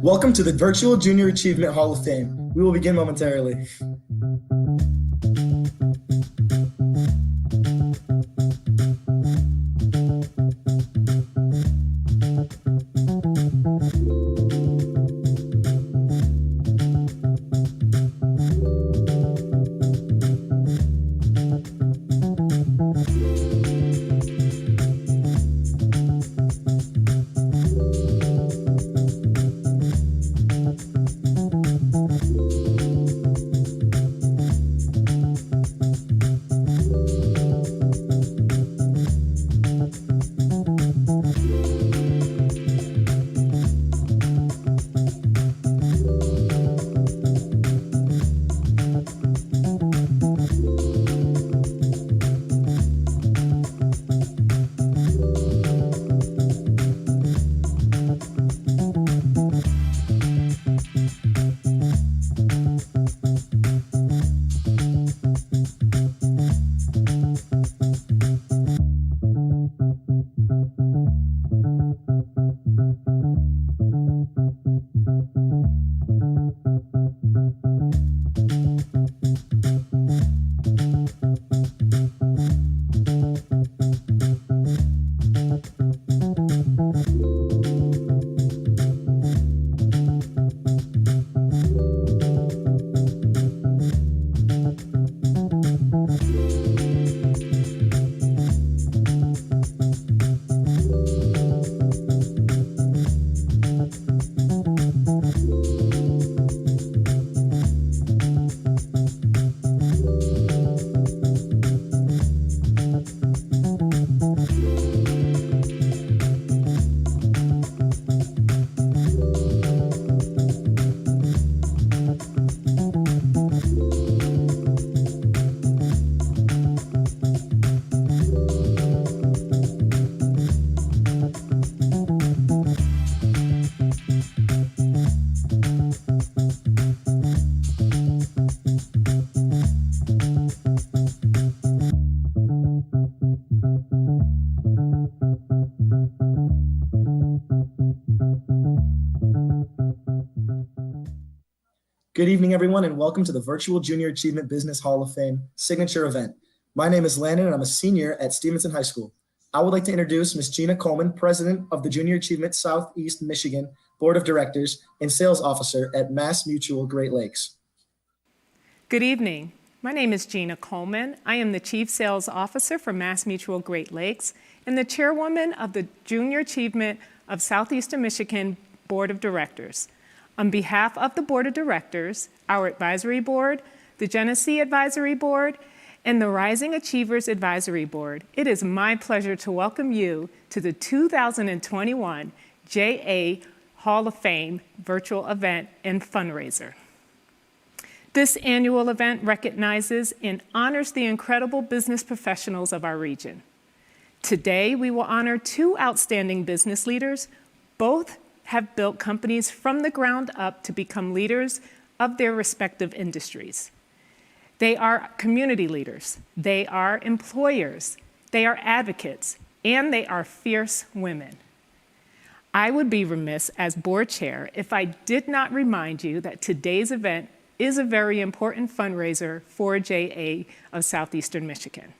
Welcome to the Virtual Junior Achievement Hall of Fame. We will begin momentarily. Good evening, everyone, and welcome to the Virtual Junior Achievement Business Hall of Fame signature event. My name is Landon, and I'm a senior at Stevenson High School. I would like to introduce Ms. Gina Coleman, President of the Junior Achievement Southeast Michigan Board of Directors and Sales Officer at Mass Mutual Great Lakes. Good evening. My name is Gina Coleman. I am the Chief Sales Officer for Mass Mutual Great Lakes and the Chairwoman of the Junior Achievement of Southeastern Michigan Board of Directors. On behalf of the Board of Directors, our Advisory Board, the Genesee Advisory Board, and the Rising Achievers Advisory Board, it is my pleasure to welcome you to the 2021 JA Hall of Fame virtual event and fundraiser. This annual event recognizes and honors the incredible business professionals of our region. Today, we will honor two outstanding business leaders. Both have built companies from the ground up to become leaders of their respective industries. They are community leaders, they are employers, they are advocates, and they are fierce women. I would be remiss as board chair if I did not remind you that today's event is a very important fundraiser for JA of Southeastern Michigan.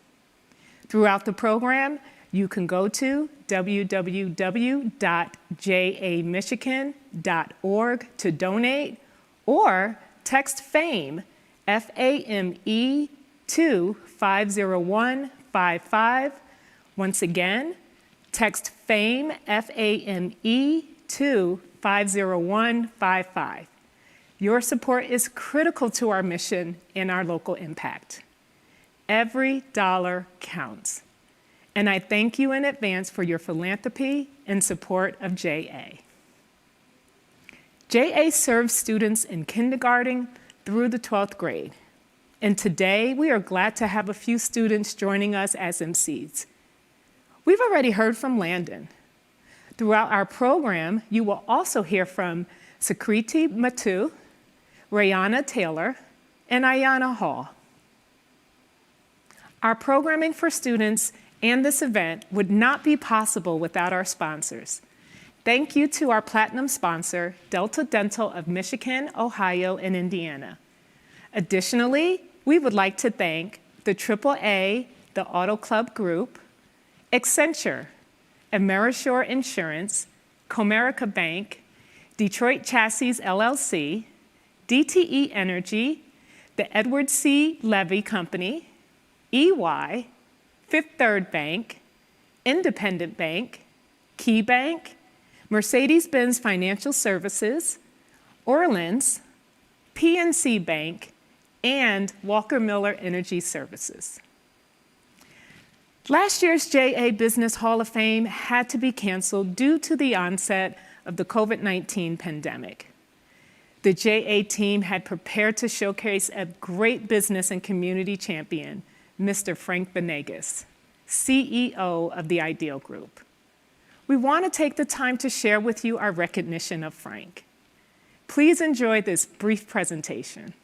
Throughout the program, you can go to www.jamichigan.org to donate or text FAME, F-A-M-E, to 50155. Once again, text FAME, F-A-M-E, to 50155. Your support is critical to our mission and our local impact. Every dollar counts. And I thank you in advance for your philanthropy and support of JA. JA serves students in kindergarten through the 12th grade. And today, we are glad to have a few students joining us as MCs. We've already heard from Landon. Throughout our program, you will also hear from Sakriti Matu, Rayana Taylor, and Ayana Hall. Our programming for students and this event would not be possible without our sponsors. Thank you to our platinum sponsor, Delta Dental of Michigan, Ohio, and Indiana. Additionally, we would like to thank the AAA, the Auto Club Group, Accenture, Amerishore Insurance, Comerica Bank, Detroit Chassis LLC, DTE Energy, the Edward C. Levy Company, EY, Fifth Third Bank, Independent Bank, Key Bank, Mercedes-Benz Financial Services, Orleans, PNC Bank, and Walker Miller Energy Services. Last year's JA Business Hall of Fame had to be canceled due to the onset of the COVID-19 pandemic. The JA team had prepared to showcase a great business and community champion, Mr. Frank Venegas, CEO of the Ideal Group. We want to take the time to share with you our recognition of Frank. Please enjoy this brief presentation.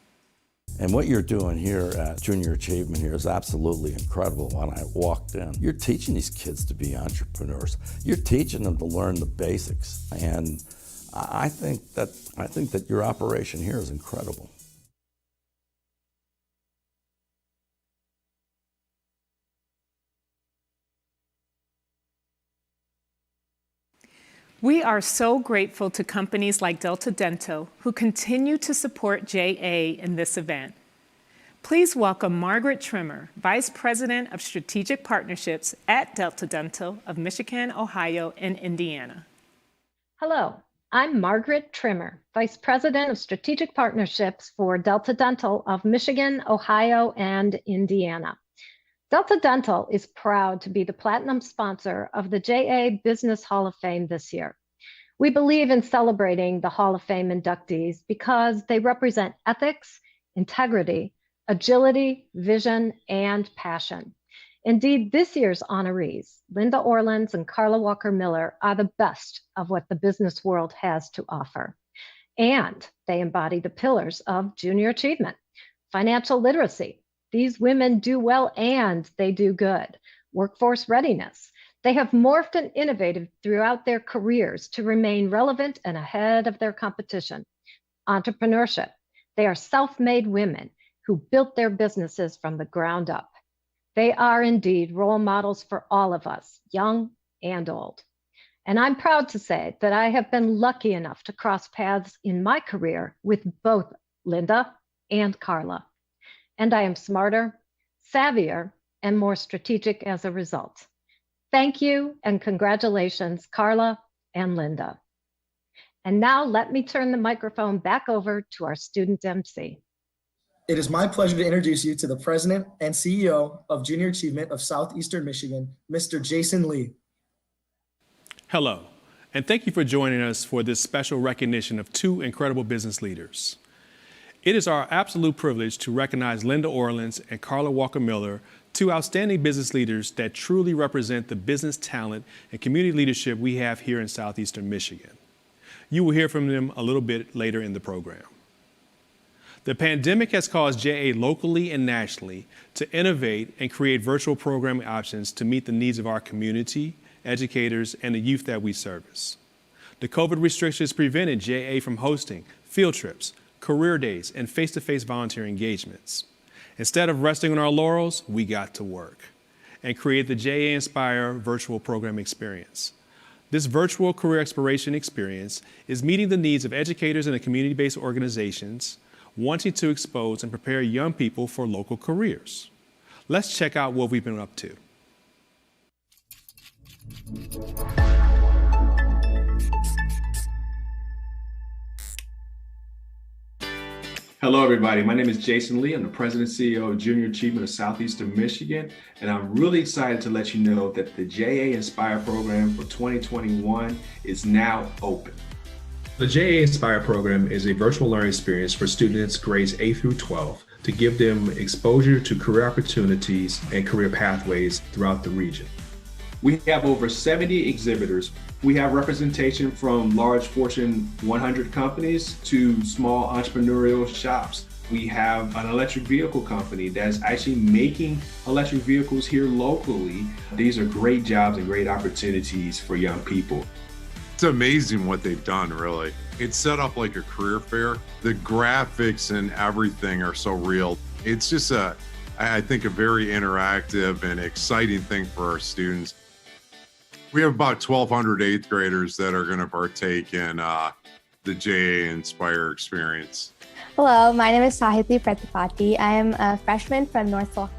And what you're doing here at Junior Achievement here is absolutely incredible. When I walked in, you're teaching these kids to be entrepreneurs. You're teaching them to learn the basics. And I think that your operation here is incredible. We are so grateful to companies like Delta Dental who continue to support JA in this event. Please welcome Margaret Trimmer, Vice President of Strategic Partnerships at Delta Dental of Michigan, Ohio, and Indiana. Hello, I'm Margaret Trimmer, Vice President of Strategic Partnerships for Delta Dental of Michigan, Ohio, and Indiana. Delta Dental is proud to be the platinum sponsor of the JA Business Hall of Fame this year. We believe in celebrating the Hall of Fame inductees because they represent ethics, integrity, agility, vision, and passion. Indeed, this year's honorees, Linda Orleans and Carla Walker Miller, are the best of what the business world has to offer. And they embody the pillars of junior achievement, financial literacy. These women do well and they do good. Workforce readiness, They have morphed and innovated throughout their careers to remain relevant and ahead of their competition. Entrepreneurship. They are self-made women who built their businesses from the ground up. They are indeed role models for all of us, young and old. And I'm proud to say that I have been lucky enough to cross paths in my career with both Linda and Carla. And I am smarter, savvier, and more strategic as a result. Thank you and congratulations, Carla and Linda. And now let me turn the microphone back over to our student MC. It is my pleasure to introduce you to the President and CEO of Junior Achievement of Southeastern Michigan, Mr. Jason Lee. Hello, and thank you for joining us for this special recognition of two incredible business leaders. It is our absolute privilege to recognize Linda Orleans and Carla Walker-Miller, two outstanding business leaders that truly represent the business talent and community leadership we have here in Southeastern Michigan. You will hear from them a little bit later in the program. The pandemic has caused JA locally and nationally to innovate and create virtual programming options to meet the needs of our community, educators, and the youth that we service. The COVID restrictions prevented JA from hosting field trips, career days, and face-to-face volunteer engagements. Instead of resting on our laurels, we got to work and create the JA Inspire virtual program experience. This virtual career exploration experience is meeting the needs of educators and the community-based organizations wanting to expose and prepare young people for local careers. Let's check out what we've been up to. Hello, everybody. My name is Jason Lee. I'm the President and CEO of Junior Achievement of Southeastern Michigan, and I'm really excited to let you know that the JA Inspire program for 2021 is now open. The JA Inspire program is a virtual learning experience for students grades 8 through 12 to give them exposure to career opportunities and career pathways throughout the region. We have over 70 exhibitors. We have representation from large Fortune 100 companies to small entrepreneurial shops. We have an electric vehicle company that's actually making electric vehicles here locally. These are great jobs and great opportunities for young people. It's amazing what they've done, really. It's set up like a career fair. The graphics and everything are so real. It's just I think, a very interactive and exciting thing for our students. We have about 1,200 eighth graders that are going to partake in the JA Inspire experience. Hello, my name is Sahiti Pratipati. I am a freshman from Norfolk.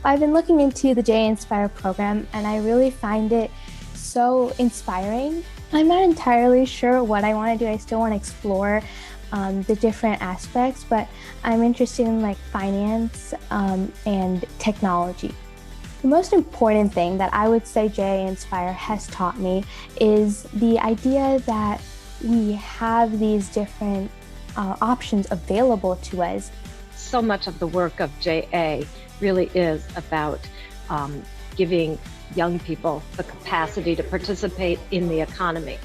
I've been looking into the JA Inspire program and I really find it so inspiring. I'm not entirely sure what I want to do. I still want to explore the different aspects, but I'm interested in like finance and technology. The most important thing that I would say JA Inspire has taught me is the idea that we have these different options available to us. So much of the work of JA really is about giving young people the capacity to participate in the economy.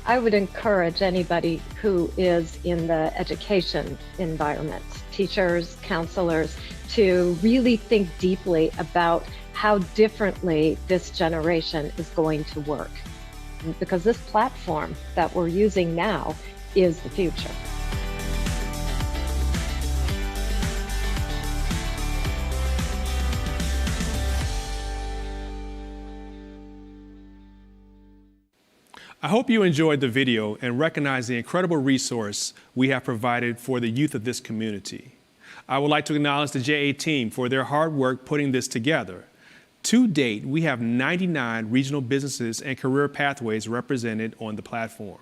I would encourage anybody who is in the education environment, teachers, counselors, to really think deeply about how differently this generation is going to work. Because this platform that we're using now is the future. I hope you enjoyed the video and recognize the incredible resource we have provided for the youth of this community. I would like to acknowledge the JA team for their hard work putting this together. To date, we have 99 regional businesses and career pathways represented on the platform.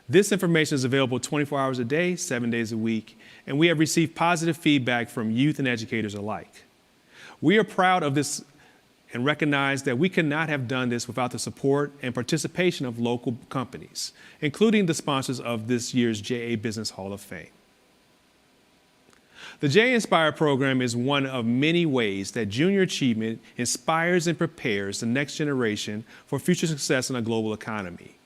This information is available 24 hours a day, 7 days a week, and we have received positive feedback from youth and educators alike. We are proud of this and recognize that we could not have done this without the support and participation of local companies, including the sponsors of this year's JA Business Hall of Fame. The JA Inspire program is one of many ways that Junior Achievement inspires and prepares the next generation for future success in a global economy.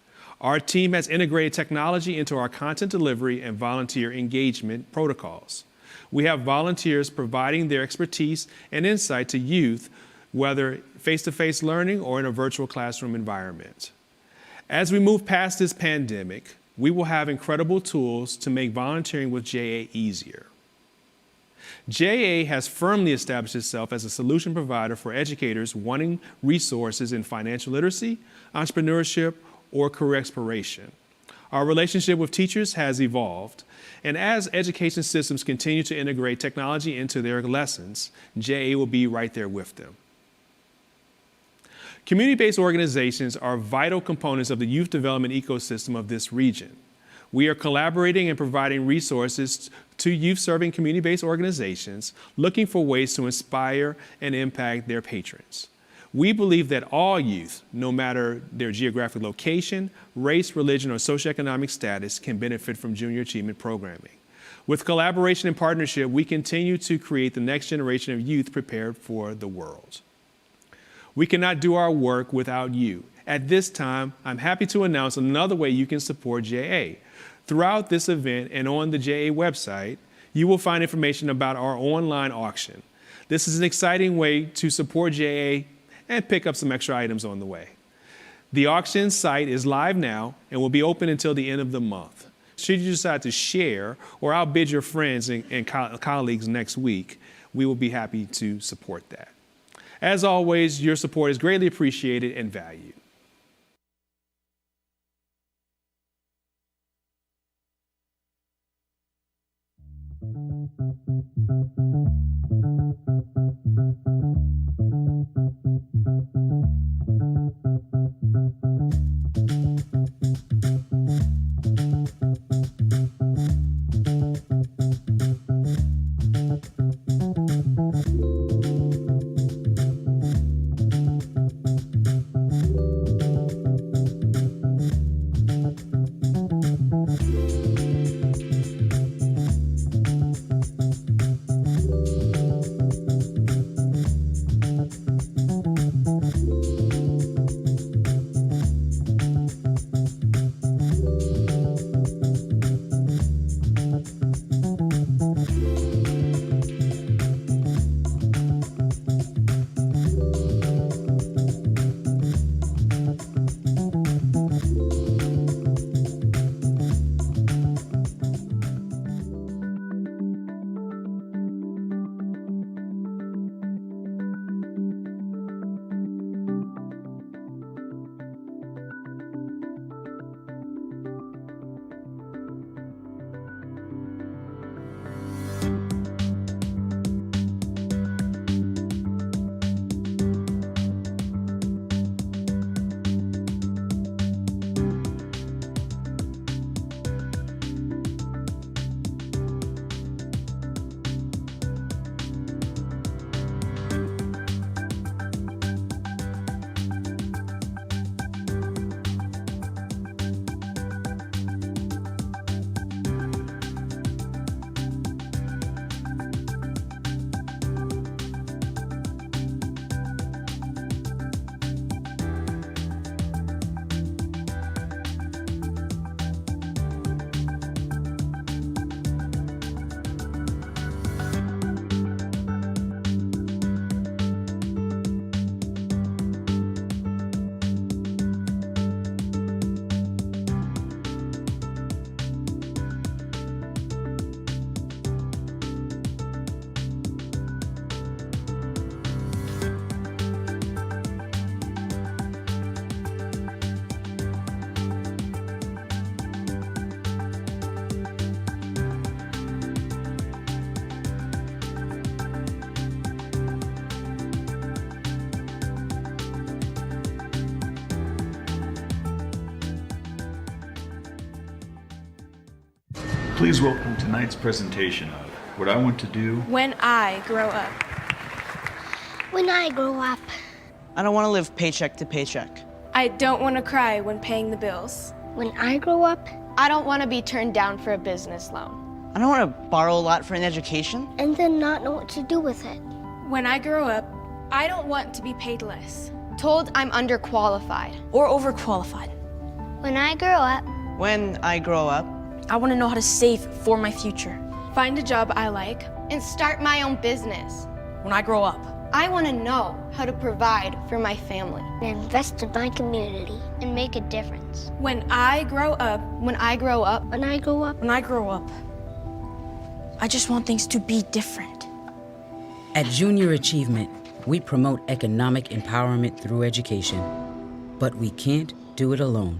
Our team has integrated technology into our content delivery and volunteer engagement protocols. We have volunteers providing their expertise and insight to youth, whether face-to-face learning or in a virtual classroom environment. As we move past this pandemic, we will have incredible tools to make volunteering with JA easier. JA has firmly established itself as a solution provider for educators wanting resources in financial literacy, entrepreneurship, or career exploration. Our relationship with teachers has evolved, and as education systems continue to integrate technology into their lessons, JA will be right there with them. Community-based organizations are vital components of the youth development ecosystem of this region. We are collaborating and providing resources to youth-serving community-based organizations looking for ways to inspire and impact their patrons. We believe that all youth, no matter their geographic location, race, religion, or socioeconomic status, can benefit from junior achievement programming. With collaboration and partnership, we continue to create the next generation of youth prepared for the world. We cannot do our work without you. At this time, I'm happy to announce another way you can support JA. Throughout this event and on the JA website, you will find information about our online auction. This is an exciting way to support JA and pick up some extra items on the way. The auction site is live now and will be open until the end of the month. Should you decide to share or outbid your friends and colleagues next week, we will be happy to support that. As always, your support is greatly appreciated and valued. Please welcome tonight's presentation of What I Want to Do When I Grow Up. When I grow up. I don't want to live paycheck to paycheck. I don't want to cry when paying the bills. When I grow up. I don't want to be turned down for a business loan. I don't want to borrow a lot for an education. And then not know what to do with it. When I grow up, I don't want to be paid less. Told I'm underqualified. Or overqualified. When I grow up. When I grow up. I want to know how to save for my future. Find a job I like. And start my own business. When I grow up. I want to know how to provide for my family. And invest in my community and make a difference. When I grow up, When I grow up, When I grow up, I just want things to be different. At Junior Achievement, we promote economic empowerment through education, but we can't do it alone.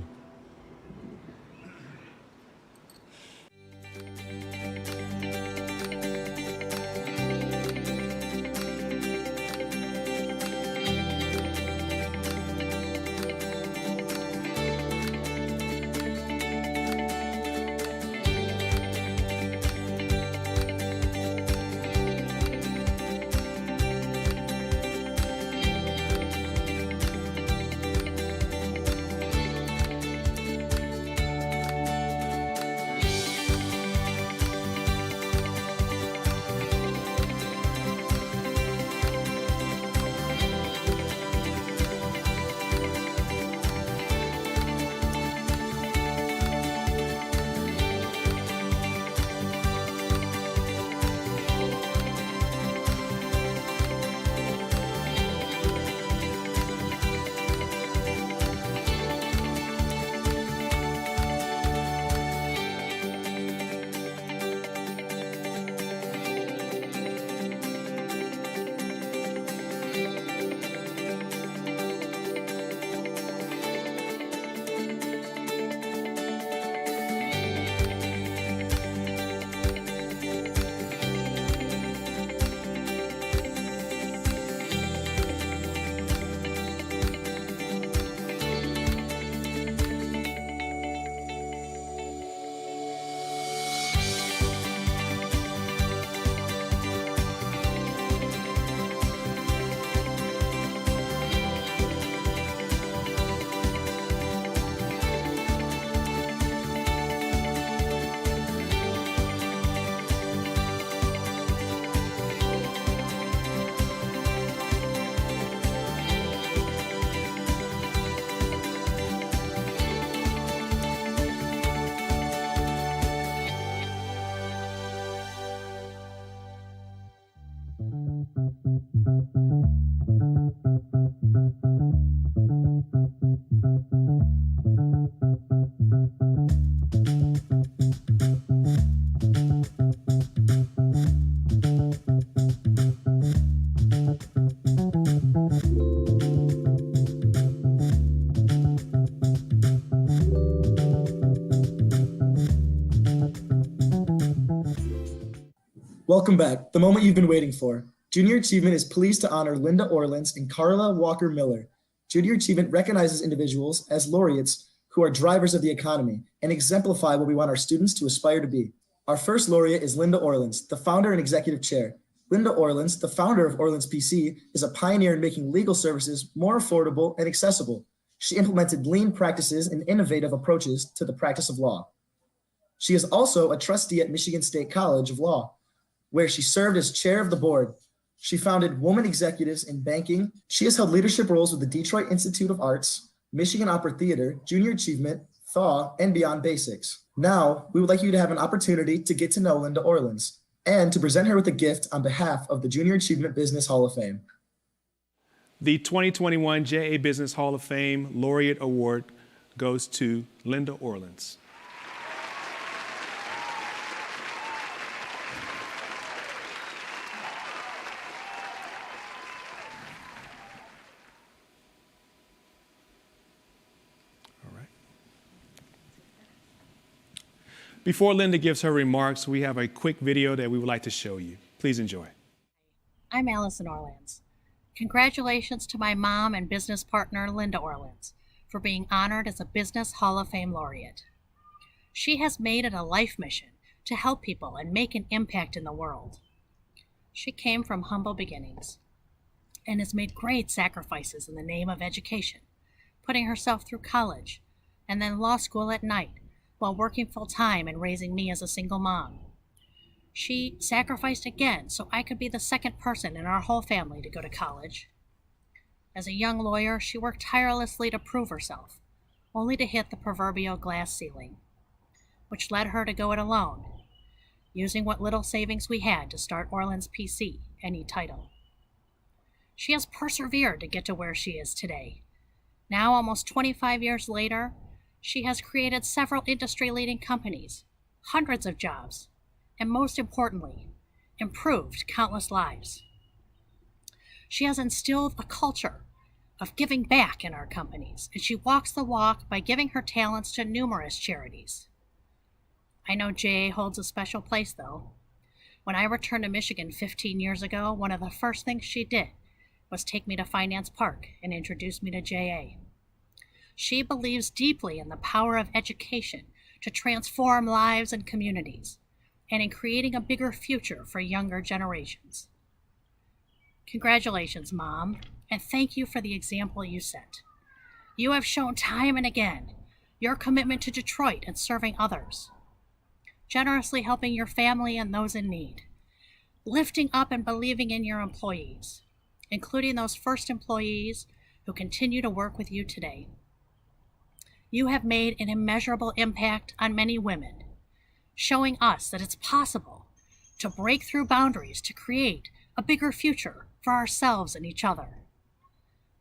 Welcome back, the moment you've been waiting for. Junior Achievement is pleased to honor Linda Orleans and Carla Walker Miller. Junior Achievement recognizes individuals as laureates who are drivers of the economy and exemplify what we want our students to aspire to be. Our first laureate is Linda Orleans, the founder and executive chair. Linda Orleans, the founder of Orleans PC, is a pioneer in making legal services more affordable and accessible. She implemented lean practices and innovative approaches to the practice of law. She is also a trustee at Michigan State College of Law, where she served as chair of the board. She founded Women Executives in Banking. She has held leadership roles with the Detroit Institute of Arts, Michigan Opera Theater, Junior Achievement, Thaw, and Beyond Basics. Now, we would like you to have an opportunity to get to know Linda Orleans and to present her with a gift on behalf of the Junior Achievement Business Hall of Fame. The 2021 JA Business Hall of Fame Laureate Award goes to Linda Orleans. Before Linda gives her remarks, we have a quick video that we would like to show you. Please enjoy. I'm Allison Orleans. Congratulations to my mom and business partner, Linda Orleans, for being honored as a Business Hall of Fame laureate. She has made it a life mission to help people and make an impact in the world. She came from humble beginnings and has made great sacrifices in the name of education, putting herself through college and then law school at night, while working full-time and raising me as a single mom. She sacrificed again so I could be the second person in our whole family to go to college. As a young lawyer, she worked tirelessly to prove herself, only to hit the proverbial glass ceiling, which led her to go it alone, using what little savings we had to start Orleans PC and e-title. She has persevered to get to where she is today. Now, almost 25 years later, she has created several industry-leading companies, hundreds of jobs, and most importantly, improved countless lives. She has instilled a culture of giving back in our companies, and she walks the walk by giving her talents to numerous charities. I know JA holds a special place, though. When I returned to Michigan 15 years ago, one of the first things she did was take me to Finance Park and introduce me to JA. She believes deeply in the power of education to transform lives and communities, and in creating a bigger future for younger generations. Congratulations, Mom, and thank you for the example you set. You have shown time and again your commitment to Detroit and serving others, generously helping your family and those in need, lifting up and believing in your employees, including those first employees who continue to work with you today. You have made an immeasurable impact on many women, showing us that it's possible to break through boundaries to create a bigger future for ourselves and each other.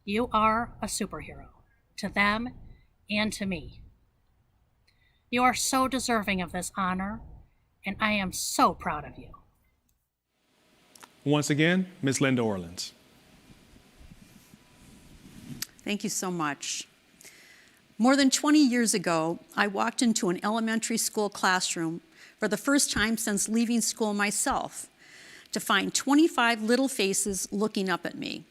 You are a superhero to them and to me. You are so deserving of this honor, and I am so proud of you. Once again, Ms. Linda Orleans. Thank you so much. More than 20 years ago, I walked into an elementary school classroom for the first time since leaving school myself to find 25 little faces looking up at me.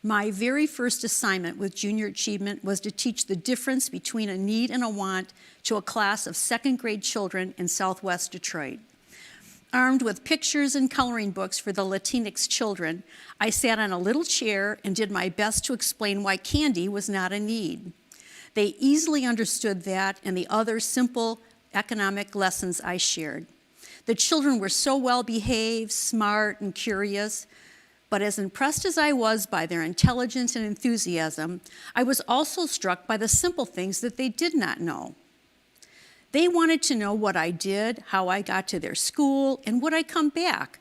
My very first assignment with Junior Achievement was to teach the difference between a need and a want to a class of second grade children in Southwest Detroit. Armed with pictures and coloring books for the Latinx children, I sat on a little chair and did my best to explain why candy was not a need. They easily understood that and the other simple economic lessons I shared. The children were so well behaved, smart, and curious, but as impressed as I was by their intelligence and enthusiasm, I was also struck by the simple things that they did not know. They wanted to know what I did, how I got to their school, and would I come back.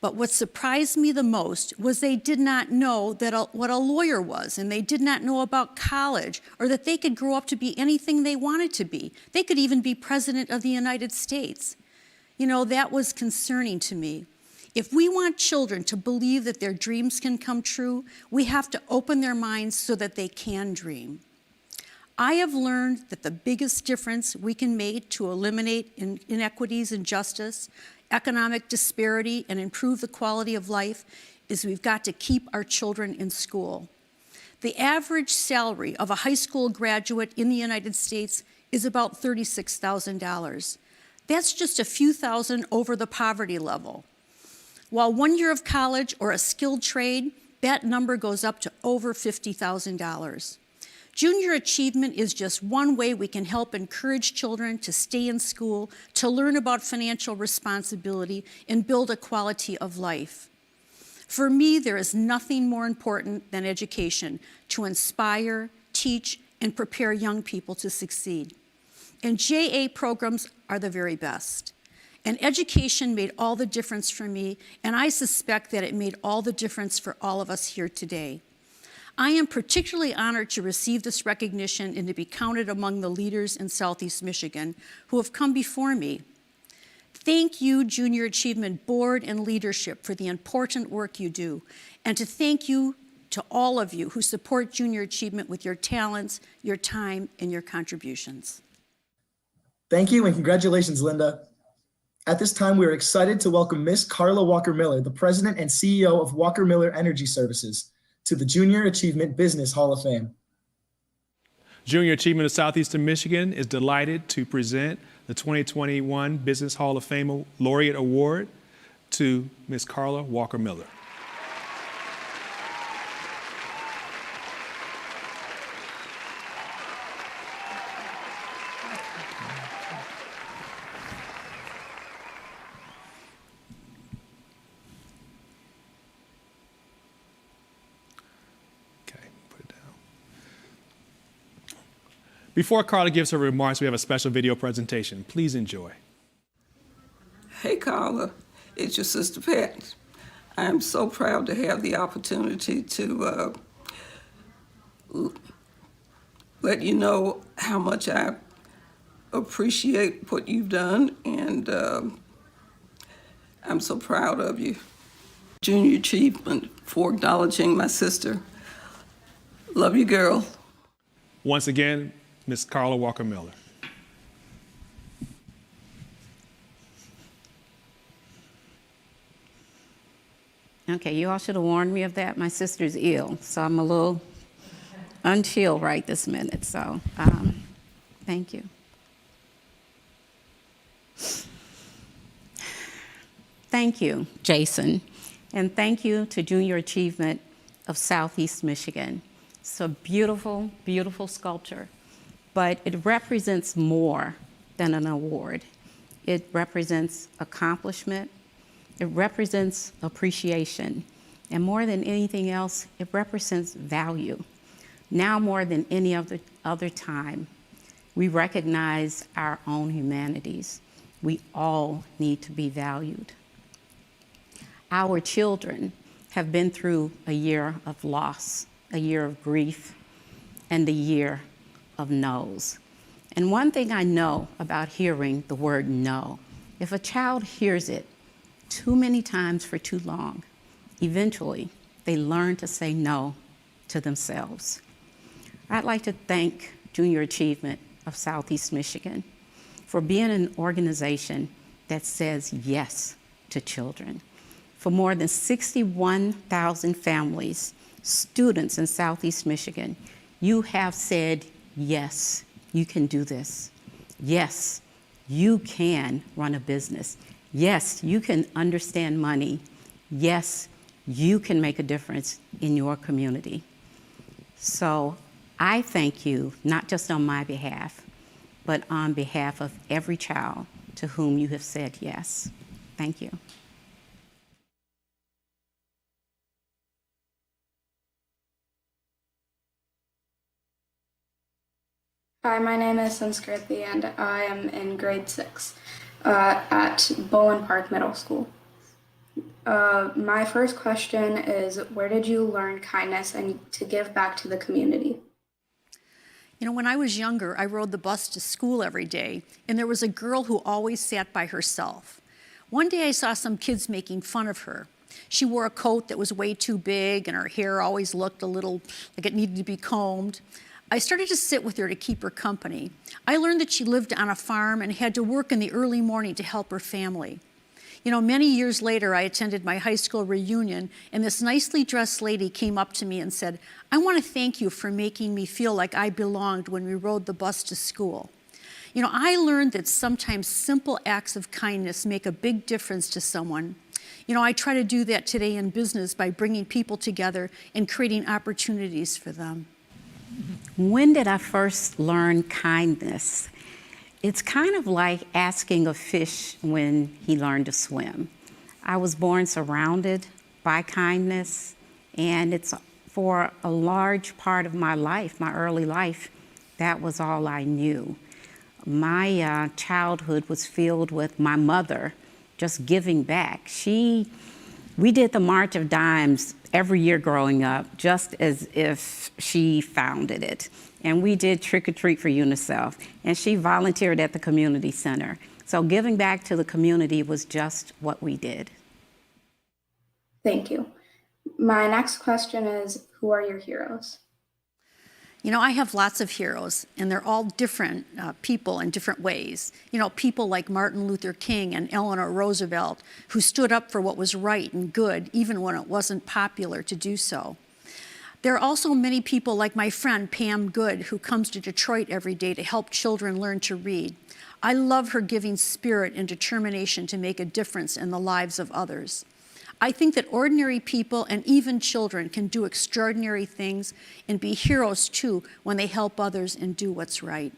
But what surprised me the most was they did not know what a lawyer was, and they did not know about college, or that they could grow up to be anything they wanted to be. They could even be president of the United States. You know, that was concerning to me. If we want children to believe that their dreams can come true, we have to open their minds so that they can dream. I have learned that the biggest difference we can make to eliminate inequities and injustice, economic disparity, and improve the quality of life is we've got to keep our children in school. The average salary of a high school graduate in the United States is about $36,000. That's just a few thousand over the poverty level. While 1 year of college or a skilled trade, that number goes up to over $50,000. Junior Achievement is just one way we can help encourage children to stay in school, to learn about financial responsibility, and build a quality of life. For me, there is nothing more important than education to inspire, teach, and prepare young people to succeed. And JA programs are the very best. And education made all the difference for me, and I suspect that it made all the difference for all of us here today. I am particularly honored to receive this recognition and to be counted among the leaders in Southeast Michigan who have come before me. Thank you, Junior Achievement Board and leadership, for the important work you do, and to thank you to all of you who support Junior Achievement with your talents, your time, and your contributions. Thank you and congratulations, Linda. At this time, we are excited to welcome Ms. Carla Walker-Miller, the President and CEO of Walker-Miller Energy Services, to the Junior Achievement Business Hall of Fame. Junior Achievement of Southeastern Michigan is delighted to present the 2021 Business Hall of Fame Laureate Award to Ms. Carla Walker-Miller. Before Carla gives her remarks, we have a special video presentation. Please enjoy. Hey, Carla. It's your sister Pat. I am so proud to have the opportunity to let you know how much I appreciate what you've done, and I'm so proud of you. Junior achievement for acknowledging my sister. Love you, girl. Once again, Ms. Carla Walker Miller. Okay, you all should have warned me of that. My sister's ill, so I'm a little unchill right this minute, so thank you. Thank you, Jason, and thank you to Junior Achievement of Southeast Michigan. It's a beautiful, beautiful sculpture, but it represents more than an award. It represents accomplishment, it represents appreciation, and more than anything else, it represents value. Now more than any other time, we recognize our own humanities. We all need to be valued. Our children have been through a year of loss, a year of grief, and a year of no's. And one thing I know about hearing the word no, if a child hears it too many times for too long, eventually they learn to say no to themselves. I'd like to thank Junior Achievement of Southeast Michigan for being an organization that says yes to children. For more than 61,000 families, students in Southeast Michigan, you have said, yes, you can do this. Yes, you can run a business. Yes, you can understand money. Yes, you can make a difference in your community. So I thank you, not just on my behalf, but on behalf of every child to whom you have said yes. Thank you. Hi, my name is Sanskriti, and I am in grade 6 at Bowen Park Middle School. My first question is, where did you learn kindness and to give back to the community? You know, when I was younger, I rode the bus to school every day, and there was a girl who always sat by herself. One day I saw some kids making fun of her. She wore a coat that was way too big, and her hair always looked a little like it needed to be combed. I started to sit with her to keep her company. I learned that she lived on a farm and had to work in the early morning to help her family. You know, many years later, I attended my high school reunion, and this nicely dressed lady came up to me and said, "I want to thank you for making me feel like I belonged when we rode the bus to school." You know, I learned that sometimes simple acts of kindness make a big difference to someone. You know, I try to do that today in business by bringing people together and creating opportunities for them. When did I first learn kindness? It's kind of like asking a fish when he learned to swim. I was born surrounded by kindness, and it's for a large part of my life, my early life, that was all I knew. My childhood was filled with my mother just giving back. We did the March of Dimes every year growing up, just as if she founded it. And we did Trick or Treat for UNICEF, and she volunteered at the community center. So giving back to the community was just what we did. Thank you. My next question is, who are your heroes? You know, I have lots of heroes, and they're all different people in different ways. You know, people like Martin Luther King and Eleanor Roosevelt, who stood up for what was right and good, even when it wasn't popular to do so. There are also many people like my friend Pam Good, who comes to Detroit every day to help children learn to read. I love her giving spirit and determination to make a difference in the lives of others. I think that ordinary people and even children can do extraordinary things and be heroes too when they help others and do what's right.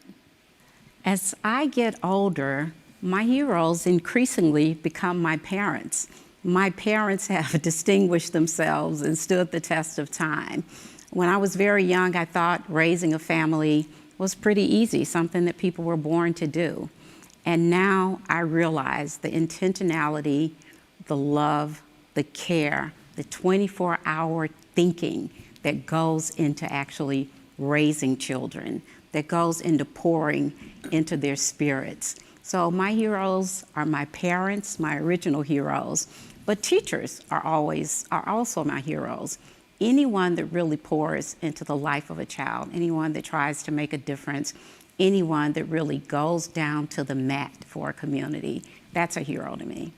As I get older, my heroes increasingly become my parents. My parents have distinguished themselves and stood the test of time. When I was very young, I thought raising a family was pretty easy, something that people were born to do. And now I realize the intentionality, the love, the care, the 24-hour thinking that goes into actually raising children, that goes into pouring into their spirits. So my heroes are my parents, my original heroes, but teachers are also my heroes. Anyone that really pours into the life of a child, anyone that tries to make a difference, anyone that really goes down to the mat for a community, that's a hero to me.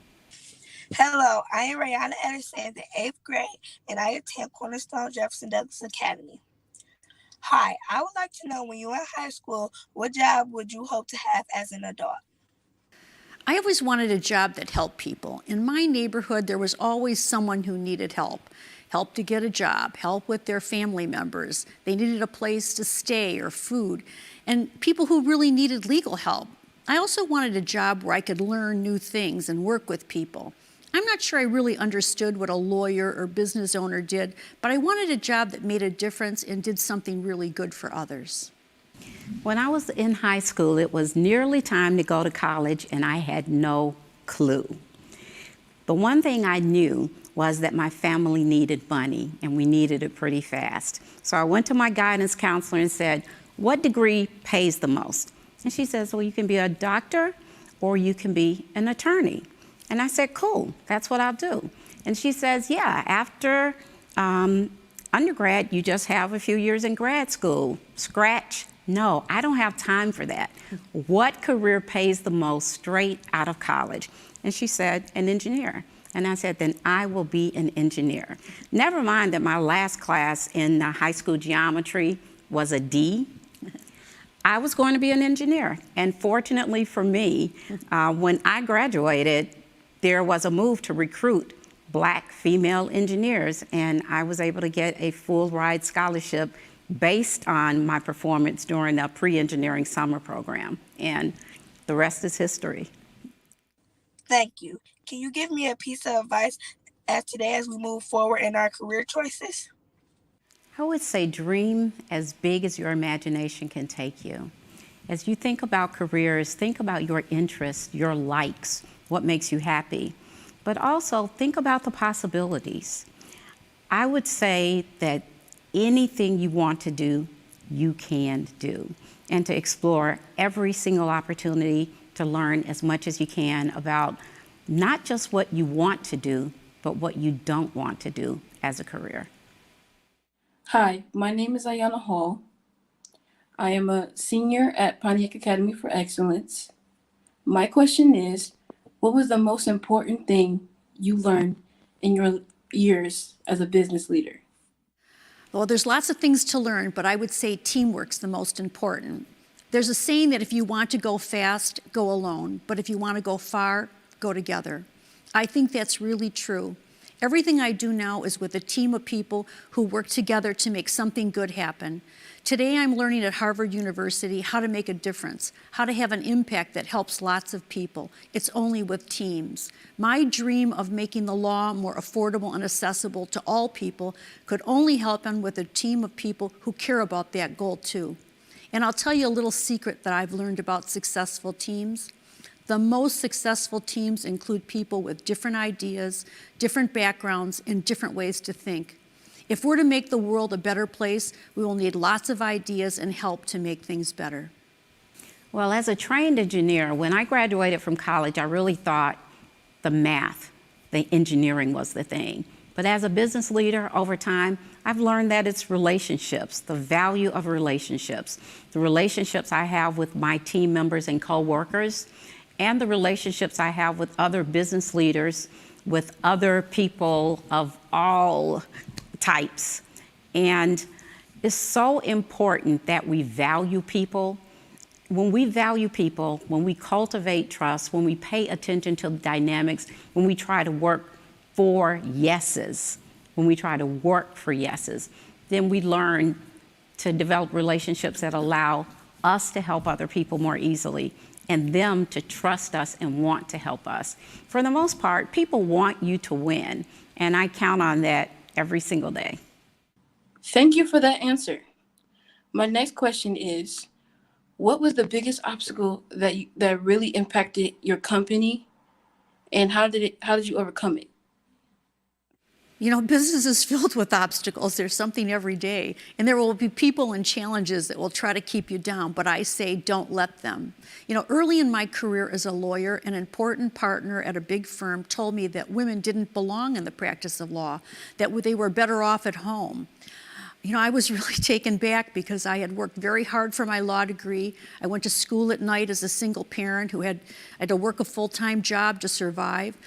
Hello, I am Rihanna Anderson, the 8th grade, and I attend Cornerstone Jefferson Douglas Academy. Hi, I would like to know, when you were in high school, what job would you hope to have as an adult? I always wanted a job that helped people. In my neighborhood, there was always someone who needed help. Help to get a job, help with their family members. They needed a place to stay or food, and people who really needed legal help. I also wanted a job where I could learn new things and work with people. I'm not sure I really understood what a lawyer or business owner did, but I wanted a job that made a difference and did something really good for others. When I was in high school, it was nearly time to go to college, and I had no clue. The one thing I knew was that my family needed money, and we needed it pretty fast. So I went to my guidance counselor and said, "What degree pays the most?" And she says, "Well, you can be a doctor or you can be an attorney." And I said, "Cool, that's what I'll do." And she says, "Yeah, after undergrad, you just have a few years in grad school. Scratch? No, I don't have time for that. What career pays the most straight out of college?" And she said, "An engineer." And I said, "Then I will be an engineer." Never mind that my last class in high school geometry was a D. I was going to be an engineer. And fortunately for me, when I graduated, there was a move to recruit Black female engineers, and I was able to get a full ride scholarship based on my performance during a pre-engineering summer program. And the rest is history. Thank you. Can you give me a piece of advice as we move forward in our career choices? I would say dream as big as your imagination can take you. As you think about careers, think about your interests, your likes, what makes you happy, but also think about the possibilities. I would say that anything you want to do, you can do, and to explore every single opportunity to learn as much as you can about not just what you want to do, but what you don't want to do as a career. Hi, my name is Ayana Hall. I am a senior at Pontiac Academy for Excellence. My question is, what was the most important thing you learned in your years as a business leader? Well, there's lots of things to learn, but I would say teamwork's the most important. There's a saying that if you want to go fast, go alone, but if you want to go far, go together. I think that's really true. Everything I do now is with a team of people who work together to make something good happen. Today I'm learning at Harvard University how to make a difference, how to have an impact that helps lots of people. It's only with teams. My dream of making the law more affordable and accessible to all people could only happen with a team of people who care about that goal too. And I'll tell you a little secret that I've learned about successful teams. The most successful teams include people with different ideas, different backgrounds, and different ways to think. If we're to make the world a better place, we will need lots of ideas and help to make things better. Well, as a trained engineer, when I graduated from college, I really thought the math, the engineering was the thing. But as a business leader over time, I've learned that it's relationships, the value of relationships, the relationships I have with my team members and coworkers, and the relationships I have with other business leaders, with other people of all types. And it's so important that we value people. When we value people, when we cultivate trust, when we pay attention to the dynamics, when we try to work for yeses, then we learn to develop relationships that allow us to help other people more easily and them to trust us and want to help us. For the most part, people want you to win, and I count on that every single day. Thank you for that answer. My next question is, what was the biggest obstacle that really impacted your company, and how did you overcome it? You know, business is filled with obstacles. There's something every day. And there will be people and challenges that will try to keep you down, but I say don't let them. You know, early in my career as a lawyer, an important partner at a big firm told me that women didn't belong in the practice of law, that they were better off at home. You know, I was really taken back because I had worked very hard for my law degree. I went to school at night as a single parent who had to work a full-time job to survive.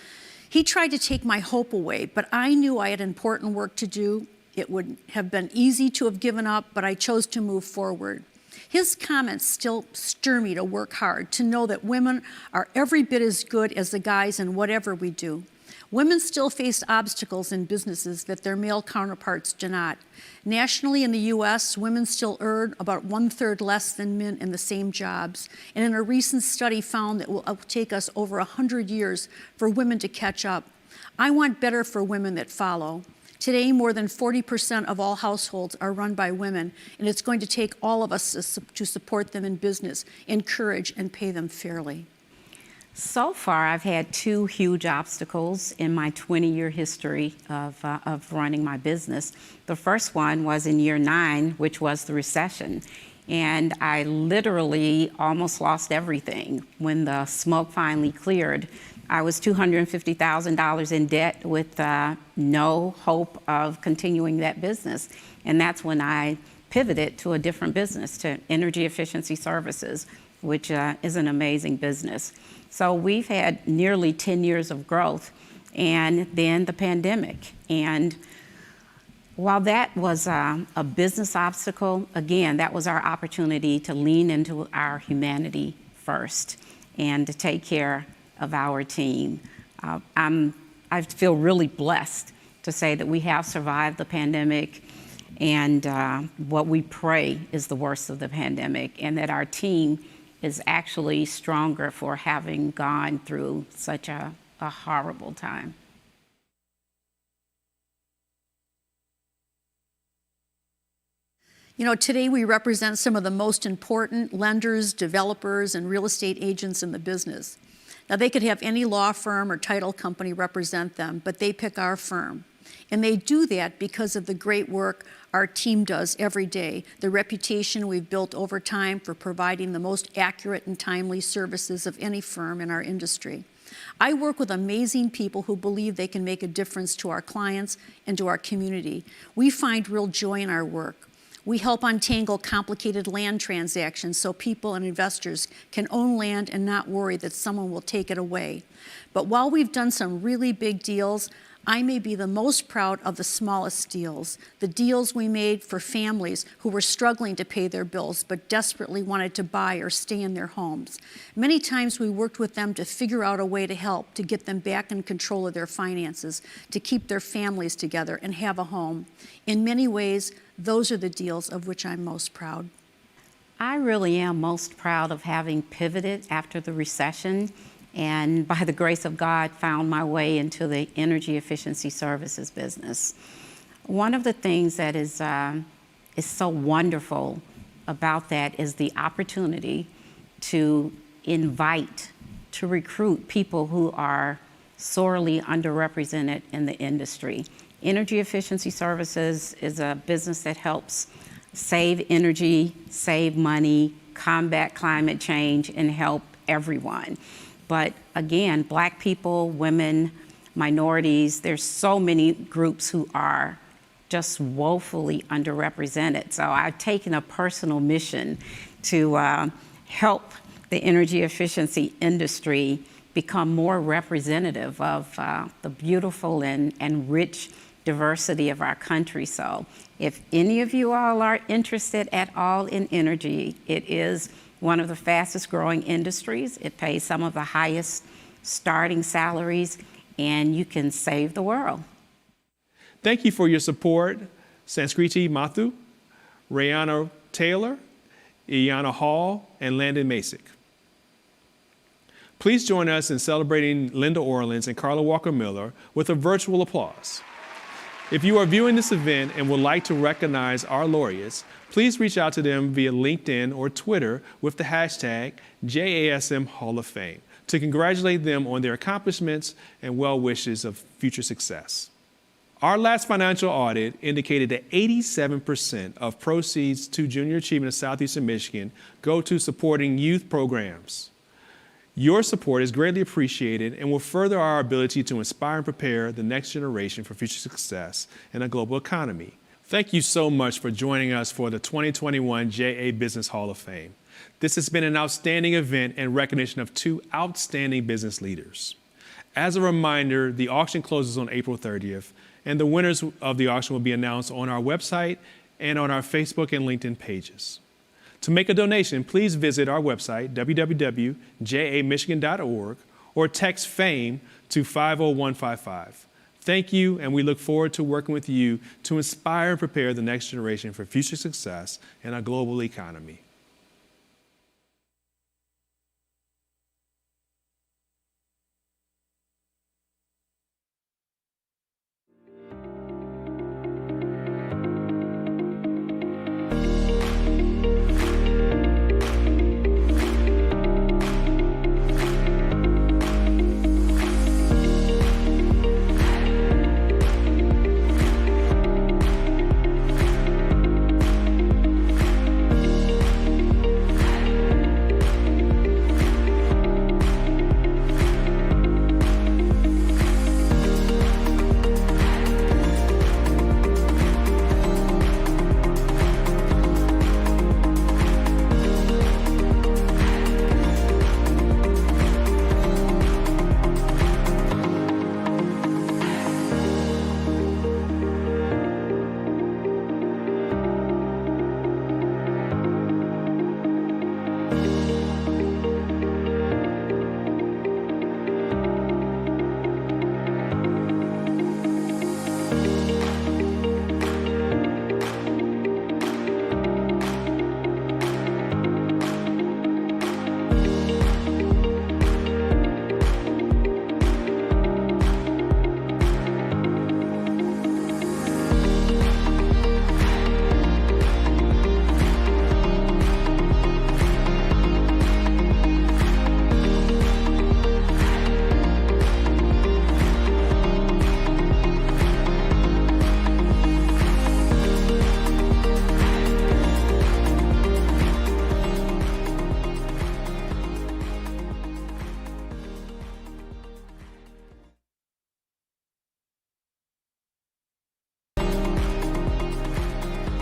He tried to take my hope away, but I knew I had important work to do. It would have been easy to have given up, but I chose to move forward. His comments still stir me to work hard, to know that women are every bit as good as the guys in whatever we do. Women still face obstacles in businesses that their male counterparts do not. Nationally in the U.S., women still earn about 1/3 less than men in the same jobs. And in a recent study found that it will take us over 100 years for women to catch up. I want better for women that follow. Today, more than 40% of all households are run by women, and it's going to take all of us to support them in business, encourage, and pay them fairly. So far, I've had two huge obstacles in my 20-year history of running my business. The first one was in year 9, which was the recession. And I literally almost lost everything. When the smoke finally cleared, I was $250,000 in debt with no hope of continuing that business. And that's when I pivoted to a different business, to energy efficiency services, which is an amazing business. So we've had nearly 10 years of growth, and then the pandemic. And while that was a business obstacle, again, that was our opportunity to lean into our humanity first and to take care of our team. I feel really blessed to say that we have survived the pandemic, and what we pray is the worst of the pandemic, and that our team is actually stronger for having gone through such a horrible time. You know, today we represent some of the most important lenders, developers, and real estate agents in the business. Now, they could have any law firm or title company represent them, but they pick our firm. And they do that because of the great work our team does every day, the reputation we've built over time for providing the most accurate and timely services of any firm in our industry. I work with amazing people who believe they can make a difference to our clients and to our community. We find real joy in our work. We help untangle complicated land transactions so people and investors can own land and not worry that someone will take it away. But while we've done some really big deals, I may be the most proud of the smallest deals, the deals we made for families who were struggling to pay their bills but desperately wanted to buy or stay in their homes. Many times we worked with them to figure out a way to help, to get them back in control of their finances, to keep their families together and have a home. In many ways, those are the deals of which I'm most proud. I really am most proud of having pivoted after the recession, and by the grace of God, found my way into the energy efficiency services business. One of the things that is so wonderful about that is the opportunity to invite, to recruit people who are sorely underrepresented in the industry. Energy efficiency services is a business that helps save energy, save money, combat climate change, and help everyone. But again, Black people, women, minorities, there's so many groups who are just woefully underrepresented. So I've taken a personal mission to help the energy efficiency industry become more representative of the beautiful and rich diversity of our country. So if any of you all are interested at all in energy, it is one of the fastest growing industries. It pays some of the highest starting salaries, and you can save the world. Thank you for your support, Sanskriti Mathu, Rayana Taylor, Iana Hall, and Landon Masick. Please join us in celebrating Linda Orleans and Carla Walker Miller with a virtual applause. If you are viewing this event and would like to recognize our laureates, please reach out to them via LinkedIn or Twitter with the hashtag JASM Hall of Fame to congratulate them on their accomplishments and well wishes of future success. Our last financial audit indicated that 87% of proceeds to Junior Achievement of Southeastern Michigan go to supporting youth programs. Your support is greatly appreciated and will further our ability to inspire and prepare the next generation for future success in a global economy. Thank you so much for joining us for the 2021 JA Business Hall of Fame. This has been an outstanding event in recognition of two outstanding business leaders. As a reminder, the auction closes on April 30th, and the winners of the auction will be announced on our website and on our Facebook and LinkedIn pages. To make a donation, please visit our website, www.jamichigan.org, or text FAME to 50155. Thank you, and we look forward to working with you to inspire and prepare the next generation for future success in a global economy.